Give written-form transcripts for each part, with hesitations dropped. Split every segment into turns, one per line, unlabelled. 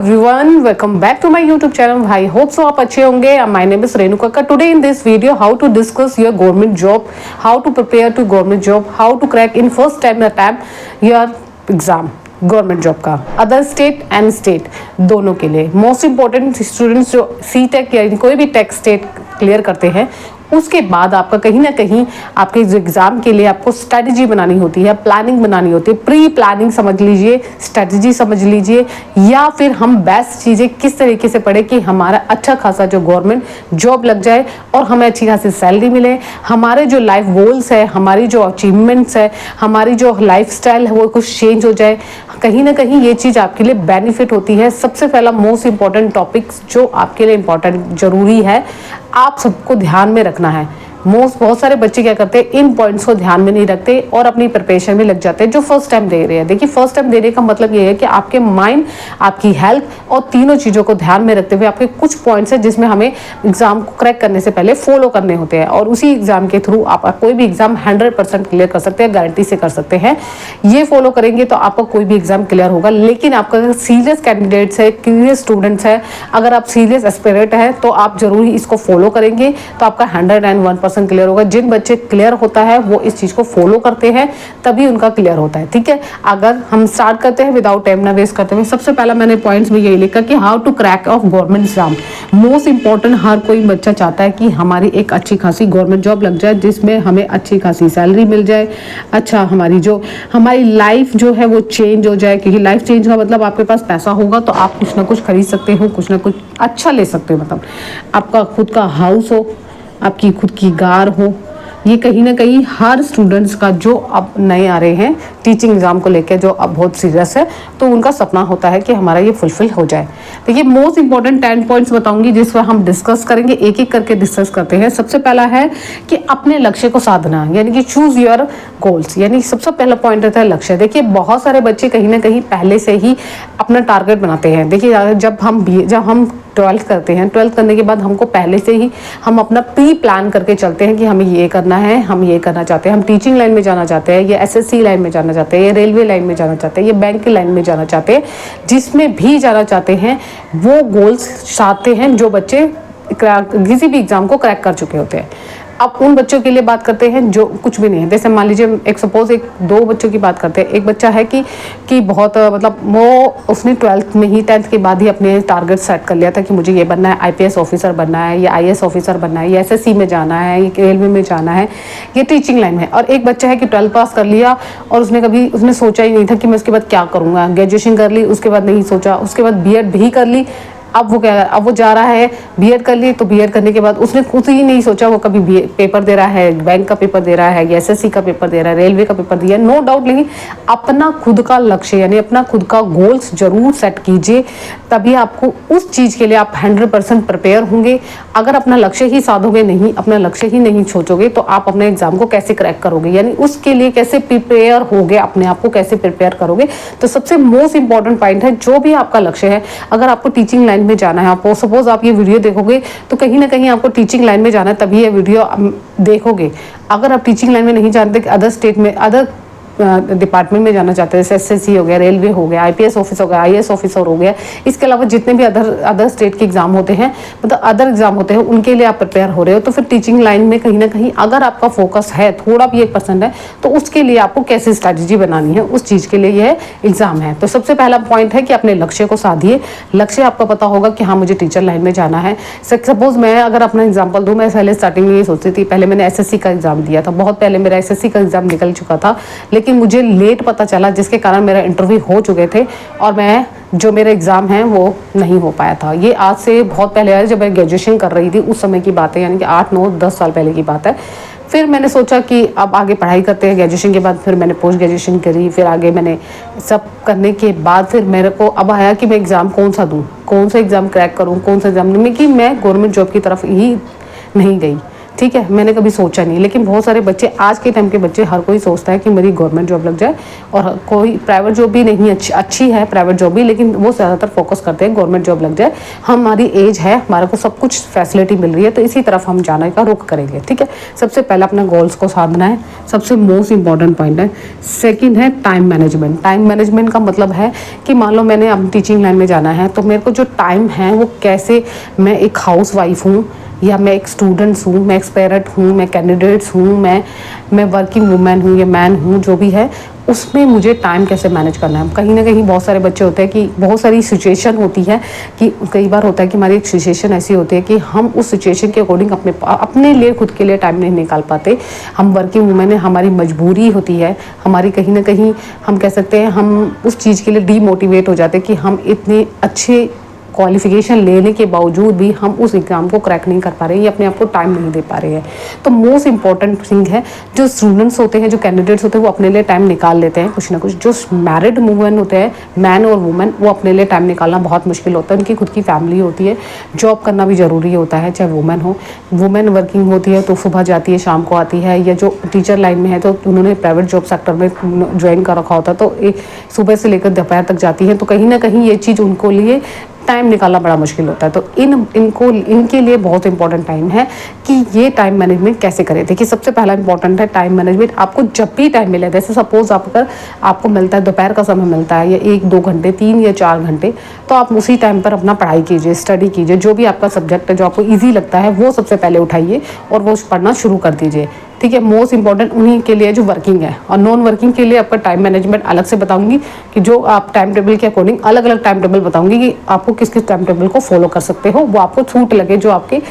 Everyone, welcome back to my YouTube channel. I hope so आप अच्छे होंगे. My name is Renu Kakka. Today in this video, how to discuss your government job, how to prepare to government job, how to crack in first time attempt your exam. Government job का other state and state दोनों के लिए most important students जो सी take या कोई भी take state clear करते हैं उसके बाद आपका कहीं ना कहीं आपके एग्जाम के लिए आपको स्ट्रेटजी बनानी होती है, प्लानिंग बनानी होती है, प्री प्लानिंग समझ लीजिए, स्ट्रेटजी समझ लीजिए, या फिर हम बेस्ट चीज़ें किस तरीके से पढ़े कि हमारा अच्छा खासा जो गवर्नमेंट जॉब लग जाए और हमें अच्छी खासी सैलरी मिले, हमारे जो लाइफ गोल्स है, हमारी जो अचीवमेंट्स है, हमारी जो लाइफ स्टाइल है वो कुछ चेंज हो जाए। कहीं ना कहीं ये चीज़ आपके लिए बेनिफिट होती है। सबसे पहला मोस्ट इंपॉर्टेंट टॉपिक्स जो आपके लिए इंपॉर्टेंट जरूरी है, आप सबको ध्यान में रखना है। बहुत सारे बच्चे क्या करते हैं, इन पॉइंट्स को ध्यान में नहीं रखते और अपनी प्रिपरेशन में लग जाते हैं जो फर्स्ट टाइम दे रहे हैं। देखिए, फर्स्ट टाइम देने का मतलब ये है कि आपके माइंड, आपकी हेल्थ और तीनों चीज़ों को ध्यान में रखते हुए आपके कुछ पॉइंट्स हैं जिसमें हमें एग्जाम को क्रैक करने से पहले फॉलो करने होते हैं और उसी एग्जाम के थ्रू आप कोई भी एग्जाम 100% क्लियर कर सकते हैं, गारंटी से कर सकते हैं। ये फॉलो करेंगे तो आपका कोई भी एग्जाम क्लियर होगा। लेकिन आपका अगर सीरियस कैंडिडेट्स है, क्यूरियस स्टूडेंट्स है, अगर आप सीरियस एस्पिरेंट है तो आप जरूर इसको फॉलो करेंगे तो आपका 101% क्लियर होगा। जिन बच्चे क्लियर होता है वो इस चीज को फॉलो करते हैं तभी उनका क्लियर होता है। ठीक है, अगर हम स्टार्ट करते हैं विदाउट टाइम ना वेस्ट करते हुए, सबसे पहला मैंने पॉइंट्स में यही लिखा कि how to crack of government exam. Most important, हर कोई बच्चा चाहता है कि हमारी एक अच्छी खासी गवर्नमेंट जॉब लग जाए जिसमें हमें अच्छी खासी सैलरी मिल जाए, अच्छा हमारी लाइफ जो है वो चेंज हो जाए। क्योंकि लाइफ चेंज का मतलब आपके पास पैसा होगा तो आप कुछ ना कुछ खरीद सकते हो, कुछ ना कुछ अच्छा ले सकते हो। मतलब आपका खुद का हाउस हो, आपकी खुद की कार हो। ये कहीं ना कहीं हर स्टूडेंट्स का जो अब नए आ रहे हैं टीचिंग एग्जाम को लेकर, जो अब बहुत सीरियस है, तो उनका सपना होता है कि हमारा ये फुलफिल हो जाए। देखिए, मोस्ट इंपॉर्टेंट 10 पॉइंट्स बताऊंगी जिस पर हम डिस्कस करेंगे, एक एक करके डिस्कस करते हैं। सबसे पहला है कि अपने लक्ष्य को साधना, यानी कि चूज योर गोल्स, यानी सबसे पहला पॉइंट रहता है लक्ष्य। देखिए, बहुत सारे बच्चे कहीं ना कहीं पहले से ही अपना टारगेट बनाते हैं। देखिए, जब हम 12th करते हैं, 12th करने के बाद हमको पहले से ही हम अपना प्री प्लान करके चलते हैं कि हमें ये करना है, हम ये करना चाहते हैं, हम टीचिंग लाइन में जाना चाहते हैं, या एसएससी लाइन में जाना चाहते हैं, या रेलवे लाइन में जाना चाहते हैं, या बैंक की लाइन में जाना चाहते हैं। जिसमें भी जाना चाहते हैं वो गोल्स चाहते हैं जो बच्चे किसी भी एग्जाम को क्रैक कर चुके होते हैं। अब उन बच्चों के लिए बात करते हैं जो कुछ भी नहीं है। जैसे मान लीजिए एक दो बच्चों की बात करते हैं। एक बच्चा है कि बहुत मतलब वो उसने 12th में ही 10th के बाद ही अपने टारगेट सेट कर लिया था कि मुझे ये बनना है, आईपीएस ऑफिसर बनना है, या आईएएस ऑफिसर बनना है, या एसएससी में जाना है, या रेलवे में जाना है, ये टीचिंग लाइन में। और एक बच्चा है कि 12th पास कर लिया और उसने सोचा ही नहीं था कि मैं उसके बाद क्या करूँगा। ग्रेजुएशन कर ली, उसके बाद नहीं सोचा, उसके बाद बीएड भी कर ली। अब वो जा रहा है, बीएड कर ली, तो बीएड करने के बाद उसने खुद ही नहीं सोचा वो कभी पेपर दे रहा है, बैंक का पेपर दे रहा है, या एसएससी का पेपर दे रहा है, रेलवे का पेपर दिया, नो डाउट। लेकिन अपना खुद का लक्ष्य यानी अपना खुद का गोल्स जरूर सेट कीजिए, तभी आपको उस चीज़ के लिए आप 100% प्रिपेयर होंगे। अगर अपना लक्ष्य ही साधोगे नहीं, अपना लक्ष्य ही नहीं सोचोगे, तो आप अपने एग्जाम को कैसे क्रैक करोगे, यानी उसके लिए कैसे प्रिपेयर होगे, अपने आप को कैसे प्रिपेयर करोगे। तो सबसे मोस्ट इंपॉर्टेंट पॉइंट है, जो भी आपका लक्ष्य है, अगर आपको टीचिंग लाइन में जाना है, आपको सपोज आप ये वीडियो देखोगे तो कहीं ना कहीं आपको टीचिंग लाइन में जाना है, तभी ये वीडियो देखोगे। अगर आप टीचिंग लाइन में नहीं जानते, अदर स्टेट में, अदर डिपार्टमेंट में जाना चाहते हैं, जैसे एसएससी हो गया, रेलवे हो गया, आईपीएस ऑफिसर हो गया, आईएएस ऑफिसर हो गया, इसके अलावा जितने भी अदर स्टेट के एग्जाम होते हैं, मतलब अदर एग्जाम होते हैं, उनके लिए आप प्रिपेयर हो रहे हो, तो फिर टीचिंग लाइन में कहीं ना कहीं अगर आपका फोकस है, थोड़ा भी 1% है, तो उसके लिए आपको कैसी स्ट्रैटेजी बनानी है, उस चीज़ के लिए यह एग्जाम है। तो सबसे पहला पॉइंट है कि अपने लक्ष्य को साधिए। लक्ष्य आपको पता होगा कि हाँ, मुझे टीचर लाइन में जाना है। सपोज मैं अगर अपना एग्जाम्पल दूँ, मैं पहले स्टार्टिंग में ये सोचती थी, पहले मैंने एसएससी का एग्जाम दिया था, बहुत पहले मेरा एसएससी का एग्जाम निकल चुका था, लेकिन मुझे लेट पता चला जिसके कारण मेरा इंटरव्यू हो चुके थे और जो मेरा एग्ज़ाम है वो नहीं हो पाया था। ये आज से बहुत पहले है, जब मैं ग्रेजुएशन कर रही थी उस समय की बात है, यानी कि 8, 9, 10 साल पहले की बात है। फिर मैंने सोचा कि अब आगे पढ़ाई करते हैं। ग्रेजुएशन के बाद फिर मैंने पोस्ट ग्रेजुएशन करी, फिर आगे मैंने सब करने के बाद फिर मेरे को अब आया कि मैं एग्ज़ाम कौन सा दूँ, कौन सा एग्ज़ाम क्रैक करूँ, कौन सा एग्ज़ाम, कि मैं गवर्नमेंट जॉब की तरफ ही नहीं गई। ठीक है, मैंने कभी सोचा नहीं। लेकिन बहुत सारे बच्चे, आज के टाइम के बच्चे, हर कोई सोचता है कि मेरी गवर्नमेंट जॉब लग जाए, और कोई प्राइवेट जॉब भी नहीं अच्छी है प्राइवेट जॉब भी, लेकिन वो ज़्यादातर फोकस करते हैं गवर्नमेंट जॉब लग जाए, हमारी एज है, हमारे को सब कुछ फैसिलिटी मिल रही है, तो इसी तरफ हम जाने का रुख करेंगे। ठीक है, सबसे पहले अपना गोल्स को साधना है, सबसे मोस्ट इंपॉर्टेंट पॉइंट है। सेकेंड है टाइम मैनेजमेंट। टाइम मैनेजमेंट का मतलब है कि मान लो मैंने अब टीचिंग लाइन में जाना है, तो मेरे को जो टाइम है वो कैसे, मैं एक हाउस वाइफ हूँ, या मैं एक स्टूडेंट्स हूँ, मैं एक्सपेरेंट हूँ, मैं कैंडिडेट्स हूँ, मैं वर्किंग वूमेन हूँ या मैन हूँ, जो भी है, उसमें मुझे टाइम कैसे मैनेज करना है। कहीं ना कहीं बहुत सारे बच्चे होते हैं कि बहुत सारी सिचुएशन होती है, कि कई बार होता है कि हमारी एक सिचुएशन ऐसी होती है कि हम उस सिचुएशन के अकॉर्डिंग अपने लिए, खुद के लिए टाइम नहीं निकाल पाते। हम वर्किंग वूमेन है, हमारी मजबूरी होती है, हमारी कहीं ना कहीं हम कह सकते हैं हम उस चीज़ के लिए डीमोटिवेट हो जाते हैं कि हम इतने अच्छे क्वालिफिकेशन लेने के बावजूद भी हम उस एग्ज़ाम को क्रैक नहीं कर पा रहे हैं, या अपने आप को टाइम नहीं दे पा रहे हैं। तो मोस्ट इंपॉर्टेंट थिंग है, जो स्टूडेंट्स होते हैं, जो कैंडिडेट्स होते हैं, वो अपने लिए टाइम निकाल लेते हैं कुछ ना कुछ। जो मैरिड वूमेन होते हैं, मैन और वुमेन, वो अपने लिए टाइम निकालना बहुत मुश्किल होता है। उनकी खुद की फैमिली होती है, जॉब करना भी ज़रूरी होता है, चाहे वुमेन हो। वुमेन वर्किंग होती है तो सुबह जाती है, शाम को आती है, या जो टीचर लाइन में है तो उन्होंने प्राइवेट जॉब सेक्टर में ज्वाइन कर रखा होता है, तो सुबह से लेकर दोपहर तक जाती है। तो कहीं ना कहीं ये चीज़ उनको लिए टाइम निकालना बड़ा मुश्किल होता है। तो इनके लिए बहुत इंपॉर्टेंट टाइम है कि ये टाइम मैनेजमेंट कैसे करें। देखिए, सबसे पहला इंपॉर्टेंट है टाइम मैनेजमेंट। आपको जब भी टाइम मिले, जैसे सपोज आपको मिलता है, दोपहर का समय मिलता है, या 1-2 घंटे, 3 या 4 घंटे, तो आप उसी टाइम पर अपना पढ़ाई कीजिए, स्टडी कीजिए। जो भी आपका सब्जेक्ट है, जो आपको ईजी लगता है, वो सबसे पहले उठाइए और वो पढ़ना शुरू कर दीजिए। ठीक है, मोस्ट इंपॉर्टेंट उन्हीं के लिए जो वर्किंग है। और नॉन वर्किंग के लिए आपका टाइम मैनेजमेंट अलग से बताऊंगी, कि जो आप टाइम टेबल के अकॉर्डिंग अलग अलग टाइम टेबल बताऊंगी कि आपको किस किस टाइम टेबल को फॉलो कर सकते हो, वो आपको छूट लगे, जो आपके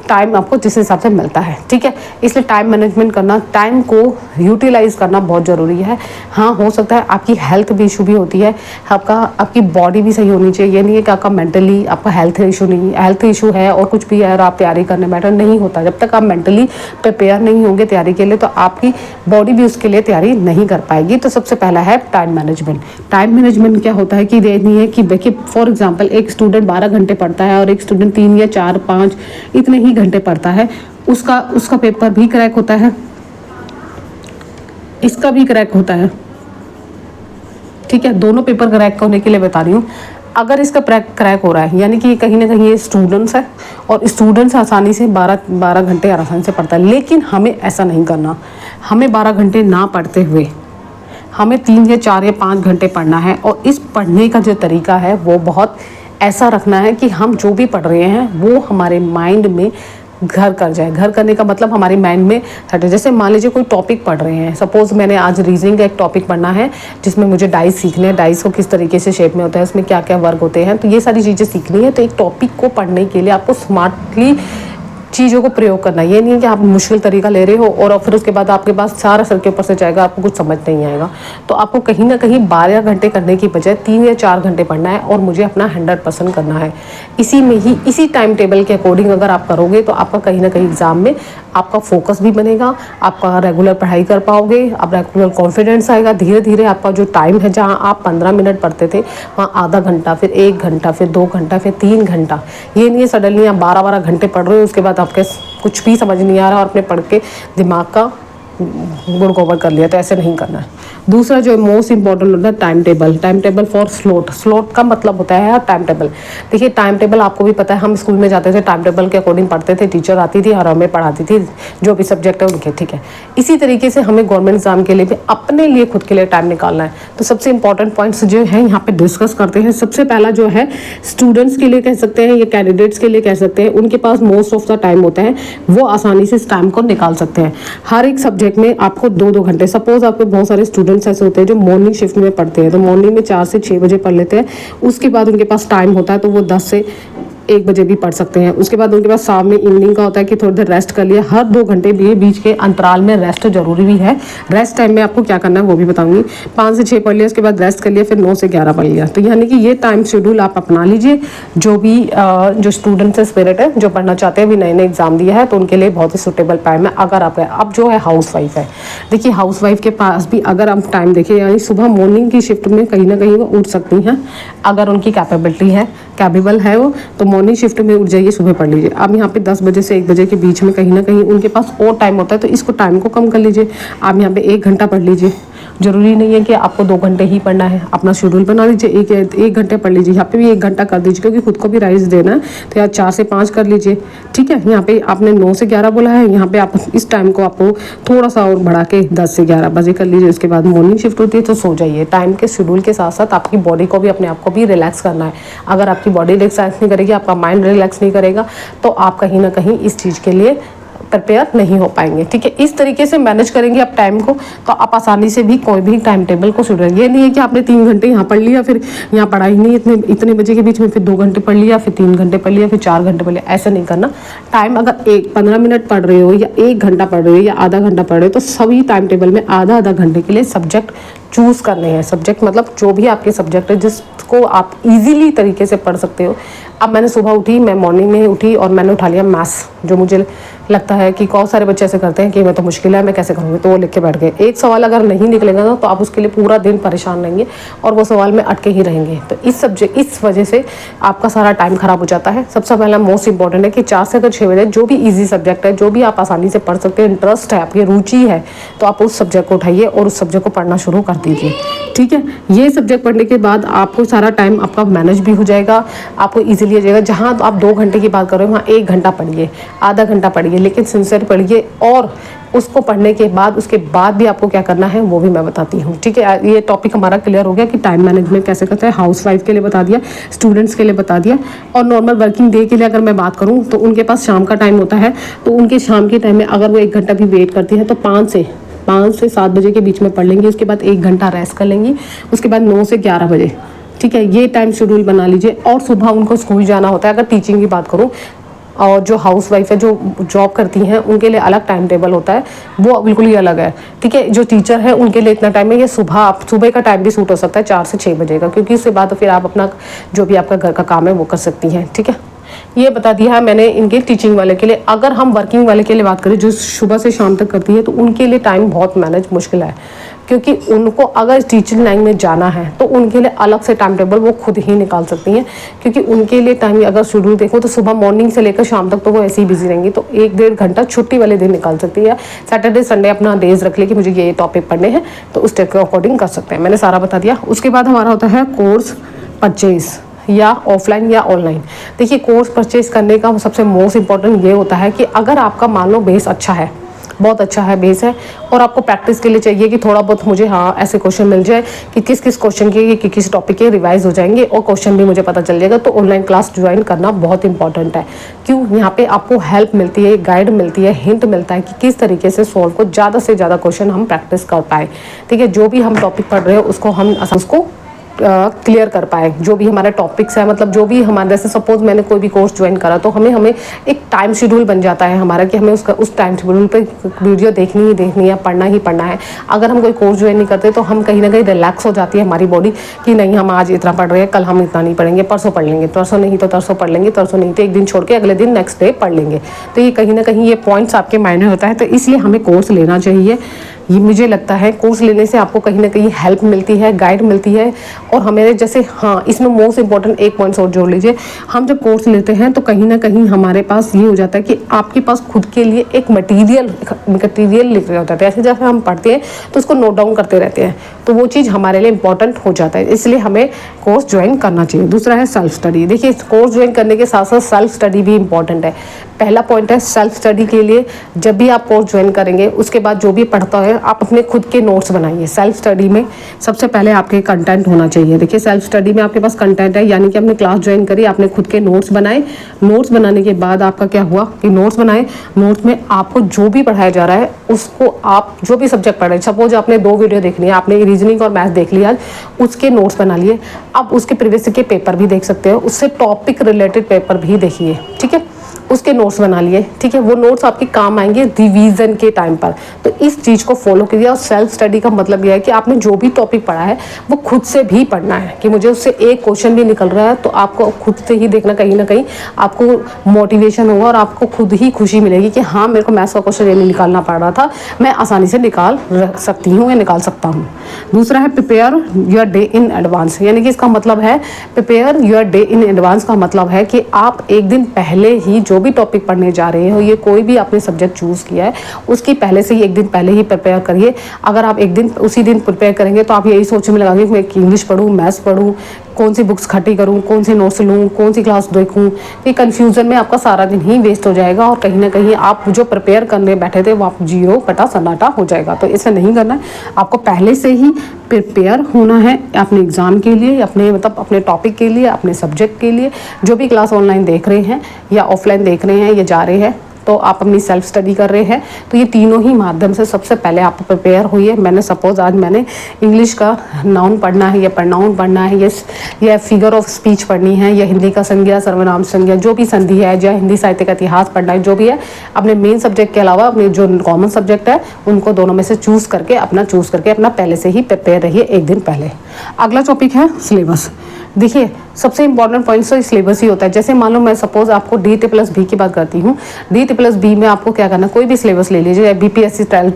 टाइम आपको जिस हिसाब से मिलता है। ठीक है, इसलिए टाइम मैनेजमेंट करना, टाइम को यूटिलाइज करना बहुत ज़रूरी है। हाँ, हो सकता है आपकी हेल्थ भी इशू भी होती है, आपकी बॉडी भी सही होनी चाहिए। ये नहीं है कि आपका मेंटली आपका हेल्थ इशू है और कुछ भी है और आप तैयारी करने बैठे, नहीं होता। जब तक आप मेंटली प्रिपेयर नहीं होंगे तैयारी के लिए, तो आपकी बॉडी भी उसके लिए तैयारी नहीं कर पाएगी। तो सबसे पहला है टाइम मैनेजमेंट। टाइम मैनेजमेंट क्या होता है कि ये नहीं है कि देखिए, फॉर एग्जाम्पल एक स्टूडेंट 12 घंटे पढ़ता है और एक स्टूडेंट 3 या 4, 5 इतने ही घंटे पढ़ता है, उसका पेपर भी क्रैक होता है, इसका भी क्रैक होता है। ठीक है, दोनों पेपर क्रैक होने के लिए बता रही हूँ। अगर इसका क्रैक हो रहा है, यानी कि कहीं ना कहीं ये स्टूडेंट्स है, और स्टूडेंट्स आसानी से 12 घंटे आसानी से पढ़ता है। लेकिन हमें ऐसा नहीं करना। हमें 12 घंटे ना पढ़ते हुए हमें 3 या 4 या 5 घंटे पढ़ना है। और इस पढ़ने का जो तरीका है वो बहुत ऐसा रखना है कि हम जो भी पढ़ रहे हैं वो हमारे माइंड में घर कर जाए। घर करने का मतलब हमारे माइंड में हटे। जैसे मान लीजिए कोई टॉपिक पढ़ रहे हैं, सपोज मैंने आज रीजनिंग का एक टॉपिक पढ़ना है, जिसमें मुझे डाइस सीखने हैं, डाइस को किस तरीके से शेप में होता है, उसमें क्या क्या वर्क होते हैं, तो ये सारी चीज़ें सीखनी है। तो एक टॉपिक को पढ़ने के लिए आपको स्मार्टली चीज़ों को प्रयोग करना। ये नहीं है कि आप मुश्किल तरीका ले रहे हो और फिर उसके बाद आपके पास सारा सर के ऊपर से जाएगा, आपको कुछ समझ नहीं आएगा। तो आपको कहीं ना कहीं 12 घंटे करने की बजाय 3 या 4 घंटे पढ़ना है, और मुझे अपना 100% करना है। इसी टाइम टेबल के अकॉर्डिंग अगर आप करोगे, तो आपका कहीं ना कहीं एग्जाम में आपका फोकस भी बनेगा, आपका रेगुलर पढ़ाई कर पाओगे, आप रेगुलर कॉन्फिडेंस आएगा। धीरे धीरे आपका जो टाइम है, जहाँ आप 15 मिनट पढ़ते थे, वहाँ आधा घंटा, फिर 1 घंटा, फिर 2 घंटा, फिर 3 घंटा। ये नहीं है सडनली आप 12 घंटे पढ़ रहे हो, उसके बाद आपके कुछ भी समझ नहीं आ रहा और अपने पढ़ के दिमाग का गुड़ गोबर कर लिया। तो ऐसे नहीं करना है। दूसरा जो मोस्ट इंपॉर्टेंट होता है टाइम टेबल फॉर स्लॉट का मतलब होता है टाइम टेबल। देखिए, टाइम टेबल आपको भी पता है, हम स्कूल में जाते थे, टाइम टेबल के अकॉर्डिंग पढ़ते थे, टीचर आती थी और हमें पढ़ाती थी जो भी सब्जेक्ट है उनके। ठीक है, इसी तरीके से हमें गवर्नमेंट एग्जाम के लिए भी अपने लिए खुद के लिए टाइम निकालना है। तो सबसे इंपॉर्टेंट पॉइंट्स जो है यहाँ पे डिस्कस करते हैं। सबसे पहला जो है स्टूडेंट्स के लिए कह सकते हैं या कैंडिडेट्स के लिए कह सकते हैं, उनके पास मोस्ट ऑफ द टाइम होता है, वो आसानी से इस टाइम को निकाल सकते हैं। हर एक सब्जेक्ट में आपको 2-2 घंटे, सपोज आपके बहुत सारे स्टूडेंट्स ऐसे होते हैं जो मॉर्निंग शिफ्ट में पढ़ते हैं, तो मॉर्निंग में 4 से 6 बजे पढ़ लेते हैं। उसके बाद उनके पास टाइम होता है तो वो 10 से 1 बजे भी पढ़ सकते हैं। उसके बाद उनके पास शाम में इवनिंग का होता है कि थोड़ी देर रेस्ट कर लिया। हर 2 घंटे भी बीच के अंतराल में रेस्ट जरूरी भी है। रेस्ट टाइम में आपको क्या करना है वो भी बताऊंगी। 5 से 6 पढ़ लिया, उसके बाद रेस्ट कर लिया, फिर 9 से 11 पढ़ लिया। तो यानी कि ये टाइम शेड्यूल आप अपना लीजिए। जो भी जो स्टूडेंट्स स्पिरिट है, जो पढ़ना चाहते हैं, भी नए नए एग्जाम दिया है, तो उनके लिए बहुत ही सुटेबल टाइम है। अगर आप अब जो है हाउस वाइफ है, देखिए हाउस वाइफ के पास भी अगर आप टाइम देखिए, यानी सुबह मॉर्निंग की शिफ्ट में कहीं ना कहीं वो उठ सकती हैं अगर उनकी कैपेबिलिटी है। कैपेबल है वो, तो मॉर्निंग शिफ्ट में उठ जाइए, सुबह पढ़ लीजिए। अब यहाँ पे 10 बजे से 1 बजे के बीच में कहीं ना कहीं उनके पास और टाइम होता है, तो इसको टाइम को कम कर लीजिए। आप यहाँ पे 1 घंटा पढ़ लीजिए। ज़रूरी नहीं है कि आपको 2 घंटे ही पढ़ना है, अपना शेड्यूल बना लीजिए, एक घंटे पढ़ लीजिए। यहाँ पे भी 1 घंटा कर दीजिए, क्योंकि खुद को भी राइज देना है, तो यार 4 से 5 कर लीजिए, ठीक है। यहाँ पे आपने 9 से 11 बोला है, यहाँ पे आप इस टाइम को आपको थोड़ा सा और बढ़ा के 10 से 11 बजे कर लीजिए। उसके बाद मॉर्निंग शिफ्ट होती है तो सो जाइए। टाइम के शेड्यूल के साथ साथ आपकी बॉडी को भी, अपने आप को भी रिलैक्स करना है। अगर आपकी बॉडी रिलैक्स नहीं करेगी, आपका माइंड रिलैक्स नहीं करेगा, तो आप कहीं ना कहीं इस चीज़ के लिए प्रिपेयर नहीं हो पाएंगे, ठीक है। इस तरीके से मैनेज करेंगे आप टाइम को, तो आप आसानी से भी कोई भी टाइम टेबल को सुधर। ये नहीं है कि आपने 3 घंटे यहाँ पढ़ लिया, फिर यहाँ पढ़ा ही नहीं इतने बजे के बीच में, फिर 2 घंटे पढ़ लिया, फिर 3 घंटे पढ़ लिया, फिर 4 घंटे पढ़ लिया। ऐसा नहीं करना। टाइम अगर 15 मिनट पढ़ रहे हो या 1 घंटा पढ़ रहे हो या आधा घंटा पढ़ रहे हो, तो सभी टाइम टेबल में आधा आधा घंटे के लिए सब्जेक्ट चूज़ करने हैं। सब्जेक्ट मतलब जो भी आपके सब्जेक्ट है जिसको आप इजीली तरीके से पढ़ सकते हो। अब मैंने सुबह उठी, मैं मॉर्निंग में उठी और मैंने उठा लिया मैथ्स, जो मुझे लगता है कि बहुत सारे बच्चे ऐसे करते हैं कि मैं तो मुश्किल है, मैं कैसे करूँगी, तो वो लिख के बैठ गए। एक सवाल अगर नहीं निकलेगा ना, तो आप उसके लिए पूरा दिन परेशान रहेंगे और वो सवाल में अटके ही रहेंगे। तो इस वजह से आपका सारा टाइम खराब हो जाता है। सबसे पहला मोस्ट इंपॉर्टेंट है कि 4 से अगर 6 बजे जो भी ईजी सब्जेक्ट है, जो भी आप आसानी से पढ़ सकते हैं, इंटरेस्ट है, आपकी रुचि है, तो आप उस सब्जेक्ट को उठाइए और उस सब्जेक्ट को पढ़ना शुरू कर दीजिए, ठीक है। ये सब्जेक्ट पढ़ने के बाद आपको सारा टाइम आपका मैनेज भी हो जाएगा, आपको ईजिली हो जाएगा। जहाँ आप 2 घंटे की बात कर रहे हो, वहाँ 1 घंटा पढ़िए, आधा घंटा पढ़िए, लेकिन सिंसियर पढ़िए। और उसको पढ़ने के बाद, उसके बाद भी आपको क्या करना है वो भी मैं बताती हूँ, ठीक है। ये टॉपिक हमारा क्लियर हो गया कि टाइम मैनेजमेंट कैसे करते हैं। हाउसवाइफ के लिए बता दिया, स्टूडेंट्स के लिए बता दिया, और नॉर्मल वर्किंग डे के लिए अगर मैं बात करूँ तो उनके पास शाम का टाइम होता है। तो उनके शाम के टाइम में अगर वो 1 घंटा भी वेट करती है, तो 5 से 7 बजे के बीच में पढ़ लेंगी। उसके बाद 1 घंटा रेस्ट कर लेंगी। उसके बाद 9 से 11 बजे, ठीक है, ये टाइम शेड्यूल बना लीजिए। और सुबह उनको स्कूल जाना होता है। अगर टीचिंग की बात करूँ, और जो हाउसवाइफ है, जो जॉब करती हैं, उनके लिए अलग टाइम टेबल होता है, वो बिल्कुल ही अलग है, ठीक है। जो टीचर है उनके लिए इतना टाइम है। ये सुबह का टाइम भी सूट हो सकता है 4 से 6 बजे का, क्योंकि उसके बाद फिर आप अपना जो भी आपका घर का काम है वो कर सकती हैं, ठीक है। ये बता दिया है मैंने इनके टीचिंग वाले के लिए। अगर हम वर्किंग वाले के लिए बात करें, जो सुबह से शाम तक करती है, तो उनके लिए टाइम बहुत मैनेज मुश्किल है, क्योंकि उनको अगर टीचिंग लाइन में जाना है तो उनके लिए अलग से टाइम टेबल वो खुद ही निकाल सकती हैं। क्योंकि उनके लिए टाइम अगर शेड्यूल देखो तो सुबह मॉर्निंग से लेकर शाम तक तो वो ऐसे ही बिजी रहेंगी। तो 1-1.5 घंटा छुट्टी वाले दिन निकाल सकती है। सैटरडे संडे अपना डेज रख ले कि मुझे ये टॉपिक पढ़ने हैं, तो उस टाइप के अकॉर्डिंग कर सकते हैं। मैंने सारा बता दिया। उसके बाद हमारा होता है कोर्स परचेज, या ऑफलाइन या ऑनलाइन। देखिए, कोर्स परचेज करने का सबसे मोस्ट इंपॉर्टेंट ये होता है कि अगर आपका मान लो बेस अच्छा है, बहुत अच्छा है बेस है, और आपको प्रैक्टिस के लिए चाहिए कि थोड़ा बहुत मुझे ऐसे क्वेश्चन मिल जाए कि किस किस क्वेश्चन के, ये किस टॉपिक के रिवाइज हो जाएंगे और क्वेश्चन भी मुझे पता चल जाएगा, तो ऑनलाइन क्लास ज्वाइन करना बहुत इंपॉर्टेंट है। क्यों? यहाँ पे आपको हेल्प मिलती है, गाइड मिलती है, हिंट मिलता है कि किस तरीके से सॉल्व को ज़्यादा से ज़्यादा क्वेश्चन हम प्रैक्टिस कर पाए, ठीक है। जो भी हम टॉपिक पढ़ रहे हो उसको हम उसको क्लियर कर पाए। जो भी हमारे टॉपिक्स है, मतलब जो भी हमारे, जैसे सपोज मैंने कोई भी कोर्स ज्वाइन करा, तो हमें एक टाइम शेड्यूल बन जाता है हमारा कि हमें उस टाइम शेड्यूल पे वीडियो देखनी है, पढ़ना ही पढ़ना है। अगर हम कोई कोर्स ज्वाइन नहीं करते तो हम कहीं ना कहीं रिलैक्स हो जाती है हमारी बॉडी कि नहीं, हम आज इतना पढ़ रहे हैं, कल हम इतना नहीं पढ़ेंगे, परसों पढ़ लेंगे, परसों नहीं तो तरसों पढ़ लेंगे, तरसों नहीं तो एक दिन छोड़ के अगले दिन नेक्स्ट डे पढ़ लेंगे। तो ये कहीं ना कहीं ये पॉइंट्स आपके माइंड में होता है। तो इसलिए हमें कोर्स लेना चाहिए। ये मुझे लगता है कोर्स लेने से आपको कहीं ना कहीं हेल्प मिलती है, गाइड मिलती है। और हमें जैसे, हाँ, इसमें मोस्ट इंपॉर्टेंट एक पॉइंट और जोड़ लीजिए। हम जब कोर्स लेते हैं तो कहीं ना कहीं हमारे पास ये हो जाता है कि आपके पास खुद के लिए एक मटीरियल लिख रहे होता है। ऐसे जैसे हम पढ़ते हैं तो उसको नोट डाउन करते रहते हैं, तो वो चीज़ हमारे लिए इंपॉर्टेंट हो जाता है। इसलिए हमें कोर्स ज्वाइन करना चाहिए। दूसरा है सेल्फ स्टडी। देखिए, कोर्स ज्वाइन करने के साथ साथ सेल्फ स्टडी भी इंपॉर्टेंट है। पहला पॉइंट है सेल्फ स्टडी के लिए, जब भी आप कोर्स ज्वाइन करेंगे उसके बाद जो भी पढ़ता है आप अपने खुद के नोट्स बनाइए। सेल्फ स्टडी में सबसे पहले आपके कंटेंट होना चाहिए। देखिए, सेल्फ स्टडी में आपके पास कंटेंट है, यानी कि आपने क्लास ज्वाइन करी, आपने खुद के नोट्स बनाए। नोट्स बनाने के बाद आपका क्या हुआ कि नोट्स बनाए, नोट्स में आपको जो भी पढ़ाया जा रहा है उसको आप जो भी सब्जेक्ट पढ़ रहे हैं, सपोज आपने 2 वीडियो देखनी है, आपने रीजनिंग और मैथ देख लिया, उसके नोट्स बना लिए। अब उसके प्रीवियस के पेपर भी देख सकते हो, उससे टॉपिक रिलेटेड पेपर भी देखिए, ठीक है। उसके नोट्स बना लिए, ठीक है, वो नोट्स आपके काम आएंगे रिवीजन के टाइम पर। तो इस चीज़ को फॉलो कीजिए। और सेल्फ स्टडी का मतलब यह है कि आपने जो भी टॉपिक पढ़ा है वो खुद से भी पढ़ना है, कि मुझे उससे एक क्वेश्चन भी निकल रहा है तो आपको खुद से ही देखना, कहीं ना कहीं आपको मोटिवेशन होगा और आपको खुद ही खुशी मिलेगी कि हाँ, मेरे को मैथ्स का क्वेश्चन ये नहीं निकालना पड़ रहा था, मैं आसानी से निकाल सकती हूँ या निकाल सकता हूँ। दूसरा है prepare your day in advance, यानी कि इसका मतलब है prepare your day in advance का मतलब है कि आप एक दिन पहले ही जो भी टॉपिक पढ़ने जा रहे हो, ये कोई भी आपने सब्जेक्ट चूज़ किया है, उसकी पहले से ही एक दिन पहले ही प्रिपेयर करिए। अगर आप एक दिन उसी दिन प्रिपेयर करेंगे तो आप यही सोचने में लगाएंगे कि मैं इंग्लिश पढ़ूँ, मैथ्स पढ़ूँ, कौन सी बुक्स इकट्ठी करूँ, कौन सी नोट्स लूँ, कौन सी क्लास देखूँ। ये कन्फ्यूज़न में आपका सारा दिन ही वेस्ट हो जाएगा और कहीं ना कहीं आप जो प्रिपेयर करने बैठे थे वो आप जीरो पटा सन्नाटा हो जाएगा। तो इसे नहीं करना है, आपको पहले से ही प्रिपेयर होना है अपने एग्ज़ाम के लिए, अपने मतलब अपने टॉपिक के लिए, अपने सब्जेक्ट के लिए। जो भी क्लास ऑनलाइन देख रहे हैं या ऑफलाइन देख रहे हैं या जा रहे हैं, तो आप अपनी सेल्फ स्टडी कर रहे हैं, तो ये तीनों ही माध्यम से सबसे पहले आप प्रिपेयर होइए। मैंने सपोज आज मैंने इंग्लिश का नाउन पढ़ना है या प्रनाउन पढ़ना है या फिगर ऑफ स्पीच पढ़नी है या हिंदी का संज्ञा सर्वनाम संज्ञा जो भी संधि है या हिंदी साहित्य का इतिहास पढ़ना है, जो भी है अपने मेन सब्जेक्ट के अलावा अपने जो कॉमन सब्जेक्ट है उनको दोनों में से चूज़ करके अपना पहले से ही प्रिपेयर रहिए एक दिन पहले। अगला टॉपिक है सिलेबस। देखिए, सबसे इंपॉर्टेंट पॉइंट तो सिलेबस ही होता है। जैसे मान लो मैं सपोज आपको DT+B की बात करती हूँ, DT+B में आपको क्या करना है, कोई भी सिलेबस ले लीजिए, BPSC ट्रायल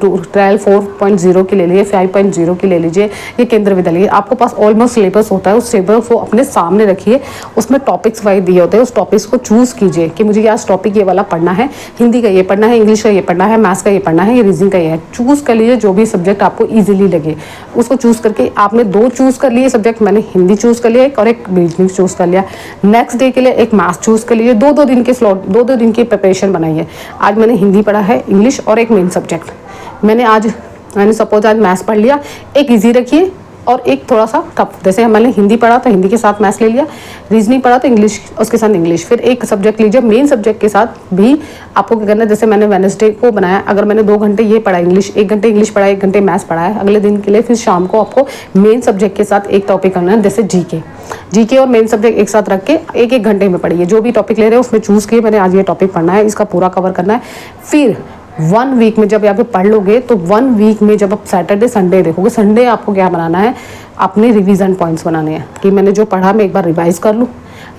4.0 की ले लीजिए, 5.0 की ले लीजिए, ये केंद्र विद्यालय, आपको पास ऑलमोस्ट सिलेबस होता है। उस सिलेबस को अपने सामने रखिए, उसमें टॉपिक्स वाइज दिए होते हैं, उस टॉपिक्स को चूज़ कीजिए कि मुझे आज टॉपिक ये वाला पढ़ना है, हिंदी का ये पढ़ना है, इंग्लिश का ये पढ़ना है, मैथ्स का ये पढ़ना है, ये रीजनिंग का ये है। चूज़ कर लीजिए जो भी सब्जेक्ट आपको ईजिली लगे, उसको चूज़ करके आपने 2 चूज़ कर लिए सब्जेक्ट, मैंने हिंदी चूज़ कर लिया और एक रीजनिंग चूज़ कर लिया। नेक्स्ट डे के लिए एक मैथ्स चूज़ कर लीजिए। 2-2 दिन के स्लॉट, 2-2 दिन की प्रिपरेशन बनाइए। आज मैंने हिंदी पढ़ा है, इंग्लिश और एक मेन सब्जेक्ट। मैंने सपोज आज मैथ्स पढ़ लिया, एक इजी रखिए और एक थोड़ा सा टफ। जैसे मैंने हिंदी पढ़ा तो हिंदी के साथ मैथ्स ले लिया, रीजनिंग पढ़ा तो इंग्लिश उसके साथ इंग्लिश, फिर एक सब्जेक्ट लीजिए मेन सब्जेक्ट के साथ भी। आपको क्या करना है, जैसे मैंने वेडनेसडे को बनाया, अगर मैंने 2 घंटे ये पढ़ा इंग्लिश, 1 घंटे इंग्लिश पढ़ा, 1 घंटे मैथ्स पढ़ा है, अगले दिन के लिए फिर शाम को आपको मेन सब्जेक्ट के साथ एक टॉपिक करना है, जैसे जीके और मेन सब्जेक्ट एक साथ रख के 1-1 घंटे में पढ़िए। जो भी टॉपिक ले रहे हैं उसमें चूज़ किए मैंने आज ये टॉपिक पढ़ना है, इसका पूरा कवर करना है। फिर 1 वीक में जब आप पढ़ लोगे तो 1 वीक में जब आप सैटरडे संडे देखोगे, संडे आपको क्या बनाना है, अपने रिवीजन पॉइंट्स बनाने हैं कि मैंने जो पढ़ा मैं एक बार रिवाइज कर लूँ,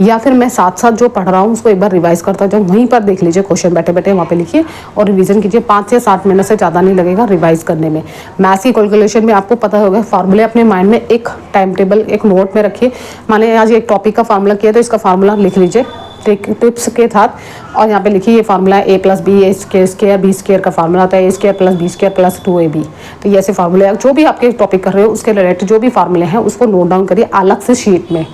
या फिर मैं साथ साथ जो पढ़ रहा हूँ उसको एक बार रिवाइज करता जाऊँ। वहीं पर देख लीजिए क्वेश्चन, बैठे बैठे वहाँ पे लिखिए और रिवीजन कीजिए। 5 से 7 मिनट से ज़्यादा नहीं लगेगा रिवाइज करने में। मैथ्स की कैलकुलेशन में आपको पता होगा, फार्मूले अपने माइंड में एक टाइम टेबल एक नोट में रखिए। मैंने आज एक टॉपिक का फार्मूला किया तो इसका फार्मूला लिख लीजिए टिप्स के साथ, और यहाँ पे लिखिए ये फार्मूला है A+B B स्क्वायर का फार्मूला होता है A² + B² + 2AB। तो ये ऐसे फार्मूले जो भी आपके टॉपिक कर रहे हो उसके रिलेटेड जो भी फार्मूले हैं उसको नोट डाउन करिए अलग से शीट में,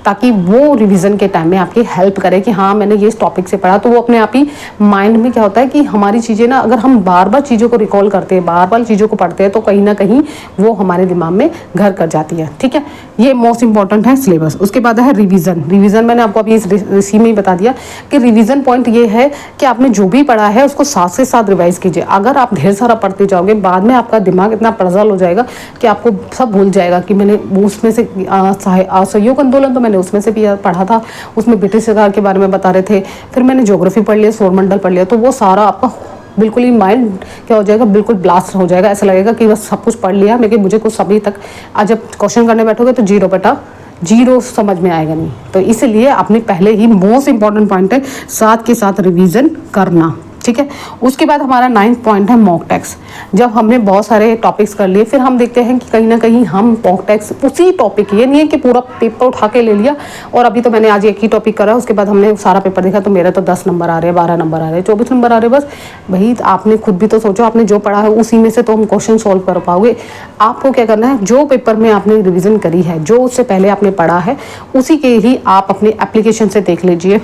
ताकि वो रिवीजन के टाइम में आपकी हेल्प करे कि हाँ मैंने ये इस टॉपिक से पढ़ा। तो वो अपने आप ही माइंड में क्या होता है कि हमारी चीज़ें ना, अगर हम बार बार चीज़ों को रिकॉल करते हैं, बार बार चीज़ों को पढ़ते हैं, तो कहीं ना कहीं वो हमारे दिमाग में घर कर जाती है। ठीक है, ये मोस्ट इंपॉर्टेंट है सिलेबस। उसके बाद है रिवीजन मैंने आपको अभी इसी में ही बता दिया कि रिवीजन पॉइंट ये है कि आपने जो भी पढ़ा है उसको साथ से साथ रिवाइज कीजिए। अगर आप ढेर सारा पढ़ते जाओगे, बाद में आपका दिमाग इतना परेशान हो जाएगा कि आपको सब भूल जाएगा कि मैंने उसमें से असहयोग आंदोलन तो मैंने उसमें से भी पढ़ा था, उसमें ब्रिटिश सरकार के बारे में बता रहे थे, फिर मैंने ज्योग्राफी पढ़ लिया, सौरमंडल पढ़ लिया, तो वो सारा आपका बिल्कुल ही माइंड क्या हो जाएगा, बिल्कुल ब्लास्ट हो जाएगा। ऐसा लगेगा कि बस सब कुछ पढ़ लिया, लेकिन मुझे कुछ अभी तक आज जब क्वेश्चन करने बैठोगे तो 0/0 समझ में आएगा नहीं। तो इसलिए आपने पहले ही मोस्ट इंपॉर्टेंट पॉइंट है साथ के साथ रिवीजन करना। ठीक है, उसके बाद हमारा 9th पॉइंट है मॉक टेस्ट। जब हमने बहुत सारे टॉपिक्स कर लिए, फिर हम देखते हैं कि कहीं ना कहीं हम मॉक टेस्ट उसी टॉपिक, ये नहीं है कि पूरा पेपर उठा के ले लिया और अभी तो मैंने आज एक ही टॉपिक करा, उसके बाद हमने सारा पेपर देखा तो मेरा तो 10 नंबर आ रहे हैं, 12 नंबर आ रहे हैं, 24 नंबर आ रहे हैं। बस भाई आपने खुद भी तो सोचो, आपने जो पढ़ा है उसी में से तो हम क्वेश्चन सॉल्व कर पाओगे। आपको क्या करना है, जो पेपर में आपने रिविजन करी है, जो उससे पहले आपने पढ़ा है, उसी के ही आप अपने एप्लीकेशन से देख लीजिए।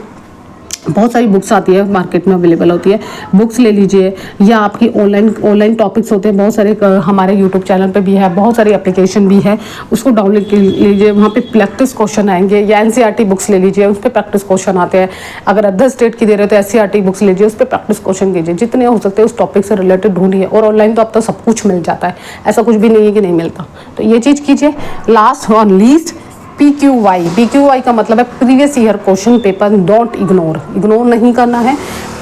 बहुत सारी बुक्स आती है मार्केट में अवेलेबल होती है, बुक्स ले लीजिए, या आपकी ऑनलाइन टॉपिक्स होते हैं बहुत सारे, हमारे यूट्यूब चैनल पे भी है, बहुत सारी एप्लीकेशन भी है, उसको डाउनलोड कर लीजिए। वहाँ पे प्रैक्टिस क्वेश्चन आएंगे, या NCERT बुक्स ले लीजिए, उस पर प्रैक्टिस क्वेश्चन आते हैं। अगर अदर स्टेट की दे रहे हो तो SCERT बुक्स लीजिए, उस पर प्रैक्टिस क्वेश्चन कीजिए, जितने हो सकते हैं उस टॉपिक से रिलेटेड ढूंढिए। और ऑनलाइन तो अब तो सब कुछ मिल जाता है, ऐसा कुछ भी नहीं है कि नहीं मिलता, तो ये चीज़ कीजिए। लास्ट और लीस्ट PQY का मतलब है previous year question paper. Don't ignore नहीं करना है।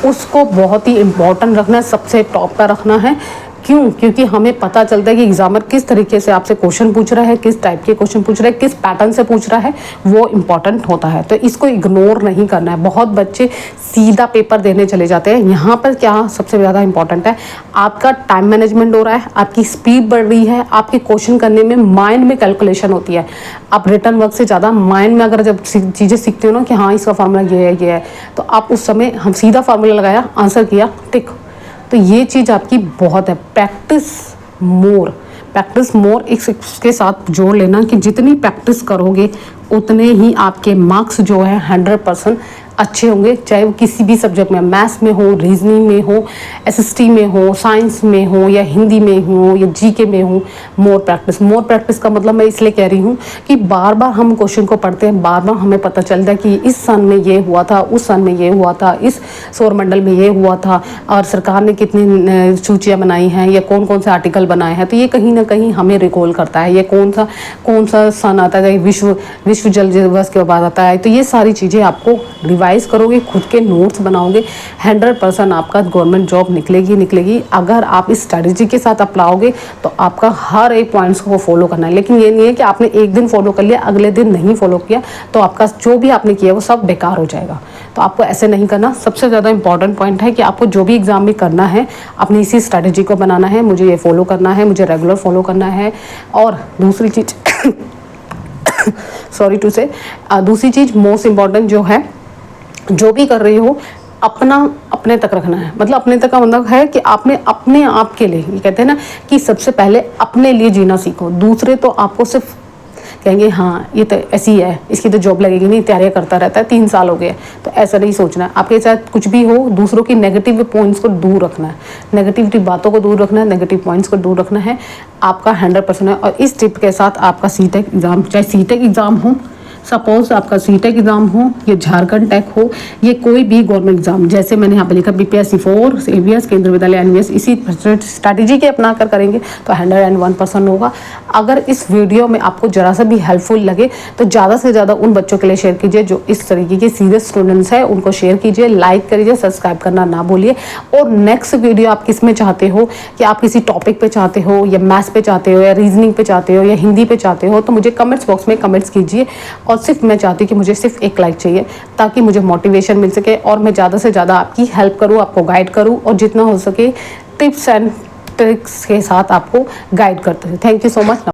उसको बहुत ही इम्पोर्टेंट रखना है, सबसे टॉप पर रखना है। क्यों? क्योंकि हमें पता चलता है कि एग्जामर किस तरीके से आपसे क्वेश्चन पूछ रहा है, किस टाइप के क्वेश्चन पूछ रहा है, किस पैटर्न से पूछ रहा है, वो इम्पॉर्टेंट होता है। तो इसको इग्नोर नहीं करना है। बहुत बच्चे सीधा पेपर देने चले जाते हैं। यहाँ पर क्या सबसे ज़्यादा इंपॉर्टेंट है, आपका टाइम मैनेजमेंट हो रहा है, आपकी स्पीड बढ़ रही है, आपके क्वेश्चन करने में माइंड में कैलकुलेशन होती है। आप रिटर्न वर्क से ज़्यादा माइंड में अगर जब चीज़ें सीखते हो ना कि हाँ इसका फार्मूला ये है, तो आप उस समय हम सीधा फार्मूला लगाया, आंसर किया, टिक। तो ये चीज़ आपकी बहुत है। प्रैक्टिस मोर इसके साथ जोड़ लेना कि जितनी प्रैक्टिस करोगे उतने ही आपके मार्क्स जो है 100% अच्छे होंगे, चाहे वो किसी भी सब्जेक्ट में, मैथ्स में हो, रीजनिंग में हो, एसएसटी में हो, साइंस में हो, या हिंदी में हो, या जीके में हो। मोर प्रैक्टिस का मतलब मैं इसलिए कह रही हूँ कि बार बार हम क्वेश्चन को पढ़ते हैं, बार बार हमें पता चलता है कि इस सन में ये हुआ था, उस सन में ये हुआ था, इस सौरमंडल में ये हुआ था, और सरकार ने कितनी सूचियाँ बनाई हैं, या कौन कौन से आर्टिकल बनाए हैं। तो ये कहीं ना कहीं हमें रिकॉल करता है। ये कौन सा सन आता है, विश्व जल दिवस के बाद आता है। तो ये सारी चीज़ें आपको रिवाइज करोगे, खुद के नोट्स बनाओगे, 100% आपका गवर्नमेंट जॉब निकलेगी। अगर आप इस स्ट्रैटेजी के साथ अपनाओगे तो आपका हर एक पॉइंट्स को फॉलो करना है। लेकिन ये नहीं है कि आपने एक दिन फॉलो कर लिया, अगले दिन नहीं फॉलो किया तो आपका जो भी आपने किया वो सब बेकार हो जाएगा। तो आपको ऐसे नहीं करना। सबसे ज़्यादा इंपॉर्टेंट पॉइंट है कि आपको जो भी एग्जाम में करना है अपनी इसी स्ट्रैटेजी को बनाना है। मुझे ये फॉलो करना है, मुझे रेगुलर फॉलो करना है। और दूसरी चीज़ सॉरी टू से, दूसरी चीज़ मोस्ट इम्पॉर्टेंट जो है, जो भी कर रही हो अपने तक रखना है। मतलब अपने तक का मतलब है कि आपने अपने आप के लिए, ये कहते हैं ना कि सबसे पहले अपने लिए जीना सीखो। दूसरे तो आपको सिर्फ कहेंगे हाँ ये तो ऐसी है, इसकी तो जॉब लगेगी नहीं, तैयारियां करता रहता है, 3 साल हो गए। तो ऐसा नहीं सोचना है। आपके साथ कुछ भी हो, दूसरों की नेगेटिव पॉइंट्स को दूर रखना है, नेगेटिविटी बातों को दूर रखना है, नेगेटिव पॉइंट्स को दूर रखना है। आपका 100% है। और इस टिप के साथ आपका सीटेक एग्ज़ाम, चाहे सीटेक एग्ज़ाम हो, सपोज आपका सीटेक एग्ज़ाम हो, ये झारखंड टेक हो, ये कोई भी गवर्नमेंट एग्जाम, जैसे मैंने यहाँ पे लिखा BPSC 4, AVS, केंद्रीय विद्यालय NVS, इसी स्ट्रैटेजी के अपना कर करेंगे तो 101% होगा। अगर इस वीडियो में आपको जरा सा भी हेल्पफुल लगे तो ज़्यादा से ज़्यादा उन बच्चों के लिए शेयर कीजिए जो इस तरीके के सीरियस स्टूडेंट्स हैं, उनको शेयर कीजिए, लाइक करिए, सब्सक्राइब करना ना भूलिए। और नेक्स्ट वीडियो आप किस में चाहते हो, कि आप किसी टॉपिक पे चाहते हो, या मैथ्स पे चाहते हो, या रीजनिंग पे चाहते हो, या हिंदी पे चाहते हो, तो मुझे कमेंट्स बॉक्स में कमेंट्स कीजिए। और सिर्फ मैं चाहती हूँ कि मुझे सिर्फ एक लाइक चाहिए, ताकि मुझे मोटिवेशन मिल सके और मैं ज़्यादा से ज़्यादा आपकी हेल्प करूँ, आपको गाइड करूँ, और जितना हो सके टिप्स एंड ट्रिक्स के साथ आपको गाइड करते हैं। Thank you so much.